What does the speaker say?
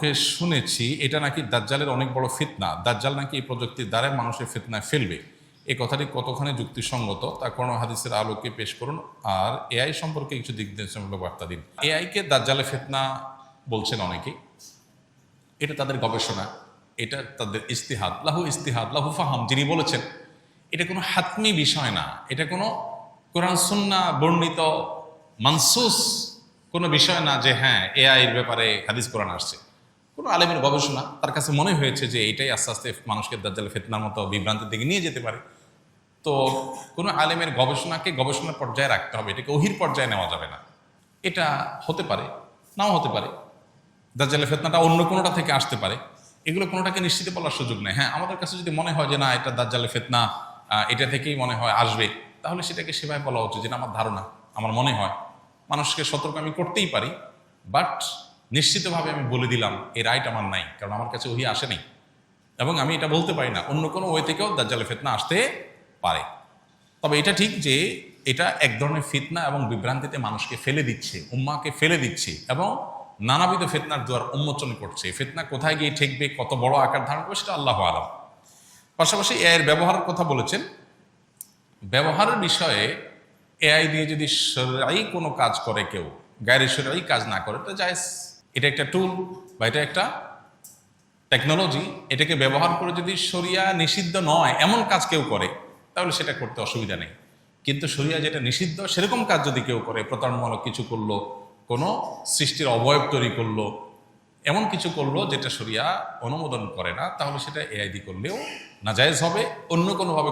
মুখে শুনেছি এটা নাকি দাজ্জালের অনেক বড় ফিতনা, দাজ্জাল নাকি এই প্রযুক্তির দ্বারা মানুষের ফিতনায় ফেলবে। এই কথাটি কতখানি যুক্তিসঙ্গত তা কোন হাদিসের আলোকে পেশ করুন, আর এআই সম্পর্কে কিছু দিক নির্দেশনামূলক বার্তা দিন। এআইকে দাজ্জালের ফিতনা বলছেন অনেকেই, এটা তাদের গবেষণা, এটা তাদের ইস্তিহাদ, লাহু ফাহাম যিনি বলেছেন, এটা কোনো হাতমি বিষয় না, এটা কোনো কোরআন সুন্নাহ বর্ণিত মানসুস কোনো বিষয় না যে হ্যাঁ এআই এর ব্যাপারে হাদিস কোরআন আসছে। কোনো আলেমের গবেষণা, তার কাছে মনে হয়েছে যে এটাই আস্তে আস্তে মানুষকে দাজ্জাল ফিতনার মতো বিভ্রান্তির দিকে নিয়ে যেতে পারে। তো কোনো আলেমের গবেষণাকে গবেষণার পর্যায়ে রাখতে হবে, এটাকে ওহির পর্যায়ে নেওয়া যাবে না। এটা হতে পারে, নাও হতে পারে, দাজ্জালের ফিতনাটা অন্য কোনোটা থেকে আসতে পারে, এগুলো কোনোটাকে নিশ্চিত বলার সুযোগ নেই। হ্যাঁ, আমাদের কাছে যদি মনে হয় যে না এটা দাজ্জালের ফিতনা, এটা থেকেই মনে হয় আসবে, তাহলে সেটাকে সেভাবে বলা উচিত, যেটা আমার ধারণা, আমার মনে হয়। মানুষকে সতর্ক আমি করতেই পারি, বাট নিশ্চিতভাবে আমি বলে দিলাম এই রাইট আমার নাই, কারণ আমার কাছে ওহি আসেনি, এবং আমি এটা বলতে পারি না অন্য কোনো ওয়ে থেকেও দাজ্জালের ফিতনা আসতে পারে। তবে এটা ঠিক যে এটা এক ধরনের ফিতনা এবং বিভ্রান্তিতে মানুষকে ফেলে দিচ্ছে, উম্মাকে ফেলে দিচ্ছে, এবং নানাবিধ ফিতনার দুয়ার উন্মোচন করছে। ফিতনা কোথায় গিয়ে ঠেকবে, কত বড় আকার ধারণ করবে, সেটা আল্লাহু আলাম। পাশাপাশি এআই এর ব্যবহারের কথা বলেছেন। ব্যবহারের বিষয়ে এআই দিয়ে যদি শরঈ কোনো কাজ করে কেউ, গায়রে শরঈ কাজ না করে, তো জায়েজ। এটা একটা টুল বা এটা একটা টেকনোলজি, এটাকে ব্যবহার করে যদি শরিয়া নিষিদ্ধ নয় এমন কাজ কেউ করে, তাহলে সেটা করতে অসুবিধা নেই। কিন্তু শরিয়া যেটা নিষিদ্ধ সেরকম কাজ যদি কেউ করে, প্রতারণামূলক কিছু করলো, কোনো সৃষ্টির অবয়ব তৈরি করলো, এমন কিছু করলো যেটা শরিয়া অনুমোদন করে না, তাহলে সেটা এআই দিয়ে করলেও নাজায়েজ হবে, অন্য কোনোভাবে